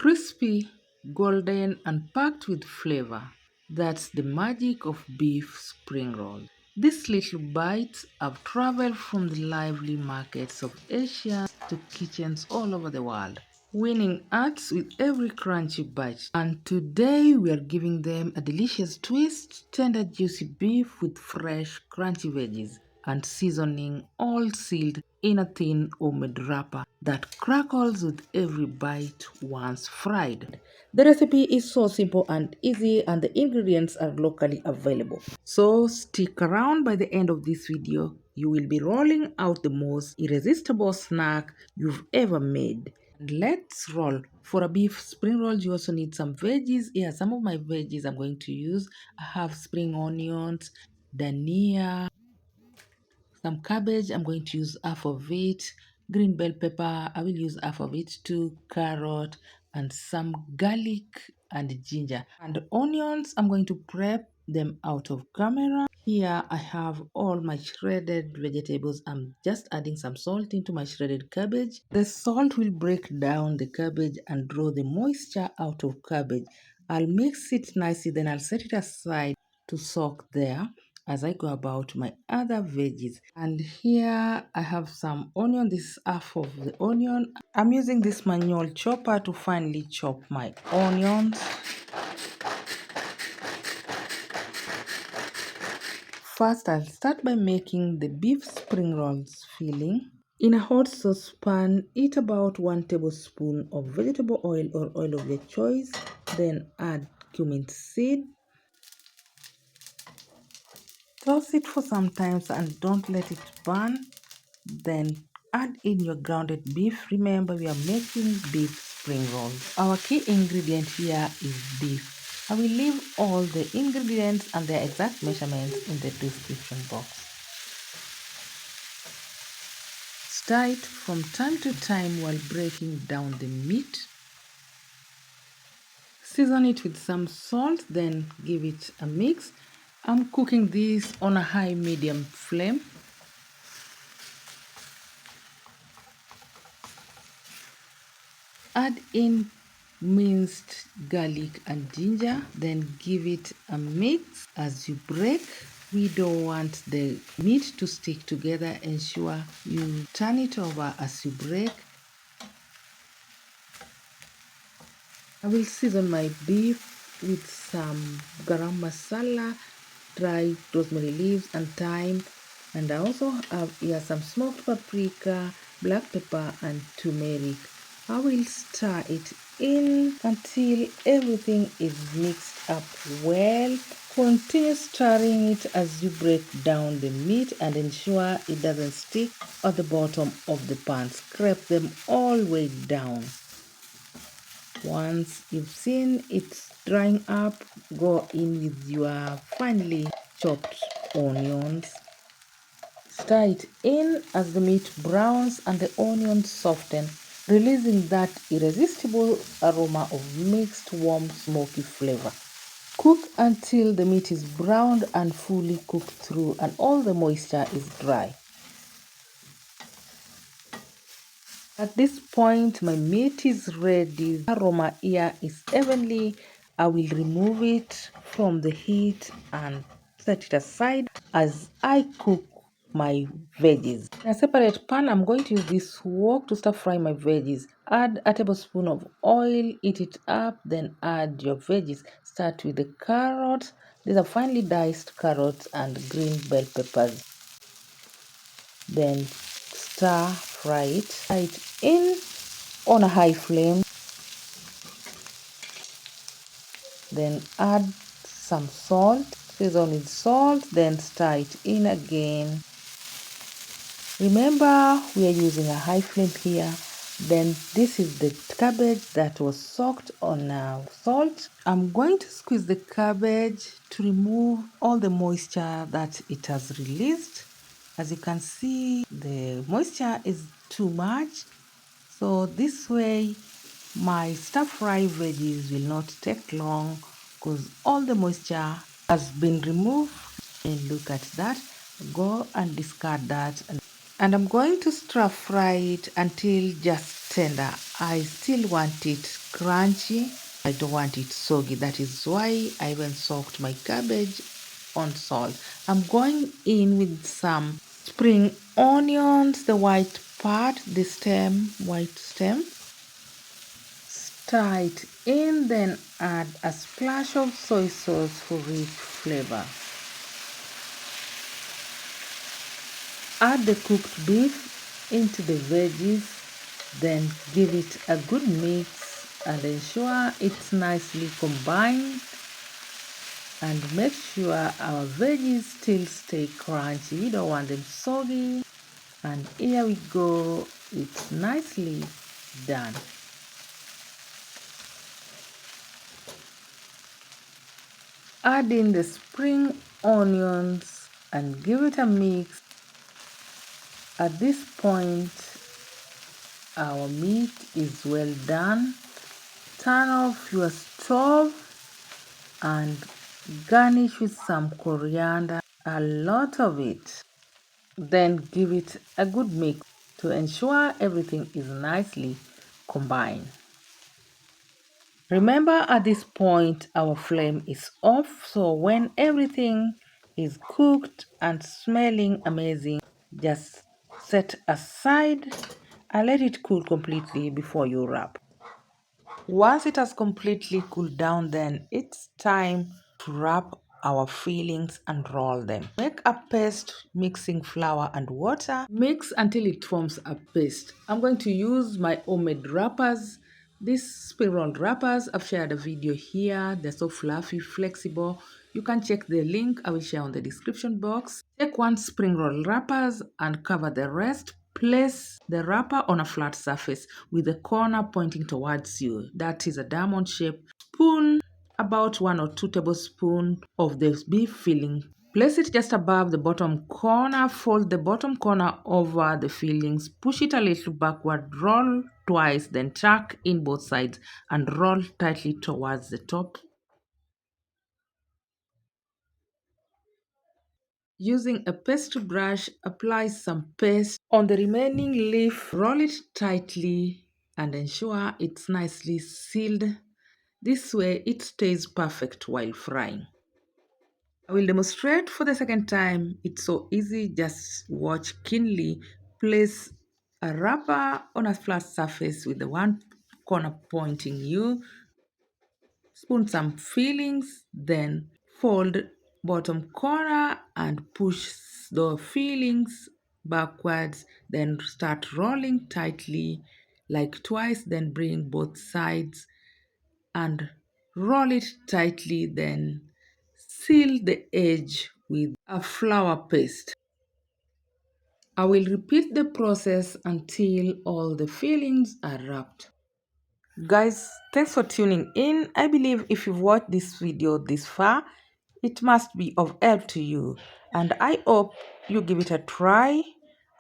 Crispy, golden, and packed with flavor. That's the magic of beef spring rolls. These little bites have traveled from the lively markets of Asia to kitchens all over the world, winning hearts with every crunchy bite. And today we are giving them a delicious twist: tender, juicy beef with fresh, crunchy veggies and seasoning, all sealed in a thin homemade wrapper that crackles with every bite once fried. The recipe is so simple and easy, and the ingredients are locally available. So stick around. By the end of this video, you will be rolling out the most irresistible snack you've ever made. And let's roll. For a beef spring roll, you also need some veggies. Here are some of my veggies I'm going to use. I have spring onions, dhania, some cabbage. I'm going to use half of it. Green bell pepper, I will use half of it too. Carrot and some garlic and ginger. And onions, I'm going to prep them out of camera. Here I have all my shredded vegetables. I'm just adding some salt into my shredded cabbage. The salt will break down the cabbage and draw the moisture out of cabbage. I'll mix it nicely, then I'll set it aside to soak there as I go about my other veggies. And here I have some onion. This is half of the onion. I'm using this manual chopper to finely chop my onions. First, I'll start by making the beef spring rolls filling. In a hot saucepan, heat about 1 tablespoon of vegetable oil or oil of your choice. Then add cumin seed. Toss it for some time and don't let it burn. Then add in your grounded beef. Remember, we are making beef spring rolls. Our key ingredient here is beef. I will leave all the ingredients and their exact measurements in the description box. Stir it from time to time while breaking down the meat. Season it with some salt, then give it a mix. I'm cooking this on a high-medium flame. Add in minced garlic and ginger, then give it a mix as you break. We don't want the meat to stick together. Ensure you turn it over as you break. I will season my beef with some garam masala, dry rosemary leaves and thyme, and I also have here some smoked paprika, black pepper and turmeric. I will stir it in until everything is mixed up well. Continue stirring it as you break down the meat and ensure it doesn't stick at the bottom of the pan. Scrape them all the way down. Once you've seen it's drying up, go in with your finely chopped onions. Stir it in as the meat browns and the onions soften, releasing that irresistible aroma of mixed, warm, smoky flavor. Cook until the meat is browned and fully cooked through and all the moisture is dry. At this point, my meat is ready. The aroma here is heavenly. I will remove it from the heat and set it aside as I cook my veggies. In a separate pan, I'm going to use this wok to stir fry my veggies. Add a tablespoon of oil, heat it up, then add your veggies. Start with the carrots. These are finely diced carrots and green bell peppers. Then fry it in on a high flame. Then add some salt, season with salt, then stir it in again. Remember, we are using a high flame here. Then this is the cabbage that was soaked on salt. I'm going to squeeze the cabbage to remove all the moisture that it has released. As you can see, the moisture is too much. So this way, my stir-fry veggies will not take long because all the moisture has been removed. And look at that. Go and discard that. And I'm going to stir fry it until just tender. I still want it crunchy. I don't want it soggy. That is why I even soaked my cabbage on salt. I'm going in with some spring onions, the white part, the stem, white stem. Stir it in, then add a splash of soy sauce for rich flavor. Add the cooked beef into the veggies, then give it a good mix and ensure it's nicely combined, and make sure our veggies still stay crunchy. We don't want them soggy. And here we go, it's nicely done. Add in the spring onions and give it a mix. At this point, our meat is well done. Turn off your stove and garnish with some coriander, a lot of it. Then give it a good mix to ensure everything is nicely combined. Remember, at this point our flame is off, so when everything is cooked and smelling amazing, just set aside and let it cool completely before you wrap. Once it has completely cooled down, then it's time to wrap our fillings and roll them. Make a paste mixing flour and water. Mix until it forms a paste. I'm going to use my homemade wrappers. These spring roll wrappers, I've shared a video here. They're so fluffy, flexible. You can check the link I will share on the description box. Take one spring roll wrappers and cover the rest. Place the wrapper on a flat surface with the corner pointing towards you. That is a diamond shape. Spoon about 1 or 2 tablespoons of the beef filling. Place it just above the bottom corner. Fold the bottom corner over the fillings. Push it a little backward. Roll twice, then tuck in both sides and roll tightly towards the top. Using a pastry brush, apply some paste on the remaining leaf. Roll it tightly and ensure it's nicely sealed. This way it stays perfect while frying. I will demonstrate for the second time. It's so easy, just watch keenly. Place a wrapper on a flat surface with the one corner pointing you. Spoon some fillings, then fold bottom corner and push the fillings backwards, then start rolling tightly like twice, then bring both sides and roll it tightly, then seal the edge with a flour paste. I will repeat the process until all the fillings are wrapped. Guys, thanks for tuning in. I believe if you've watched this video this far, it must be of help to you. And I hope you give it a try.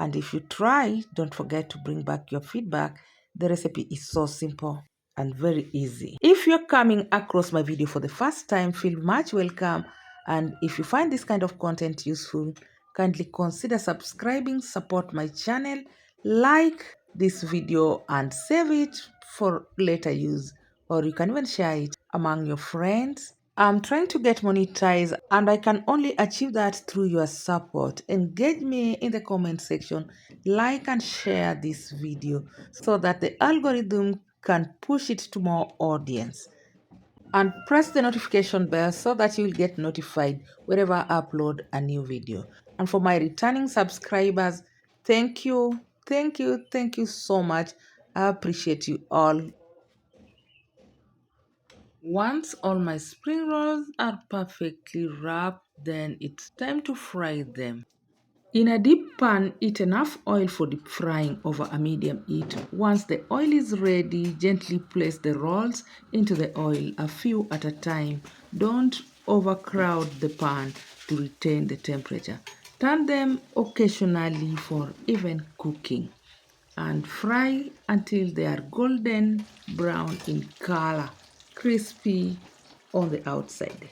And if you try, don't forget to bring back your feedback. The recipe is so simple and very easy. If you're coming across my video for the first time, feel much welcome. And if you find this kind of content useful, kindly consider subscribing, support my channel, like this video and save it for later use, or you can even share it among your friends. I'm trying to get monetized and I can only achieve that through your support. Engage me in the comment section, like and share this video so that the algorithm can push it to more audience. And press the notification bell so that you will get notified whenever I upload a new video. And for my returning subscribers, thank you, thank you, thank you so much. I appreciate you all. Once all my spring rolls are perfectly wrapped, then it's time to fry them. In a deep pan, heat enough oil for deep frying over a medium heat. Once the oil is ready, gently place the rolls into the oil a few at a time. Don't overcrowd the pan to retain the temperature. Turn them occasionally for even cooking and fry until they are golden brown in color, crispy on the outside.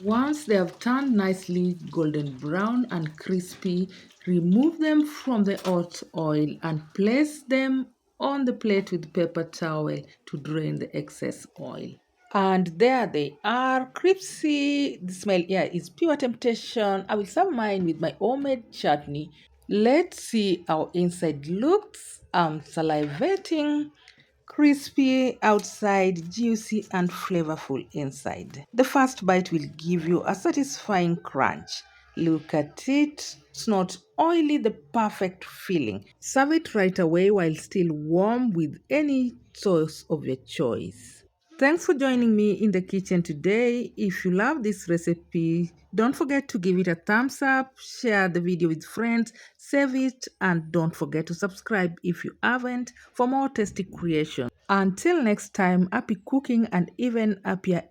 Once they have turned nicely golden brown and crispy, remove them from the hot oil and place them on the plate with paper towel to drain the excess oil. And there they are, Cripsy. The smell here is pure temptation. I will serve mine with my homemade chutney. Let's see how inside looks. I'm salivating. Crispy outside, juicy and flavorful inside. The first bite will give you a satisfying crunch. Look at it. It's not oily, the perfect filling. Serve it right away while still warm with any sauce of your choice. Thanks for joining me in the kitchen today. If you love this recipe, don't forget to give it a thumbs up, share the video with friends, save it, and don't forget to subscribe if you haven't for more tasty creations. Until next time, happy cooking and even happier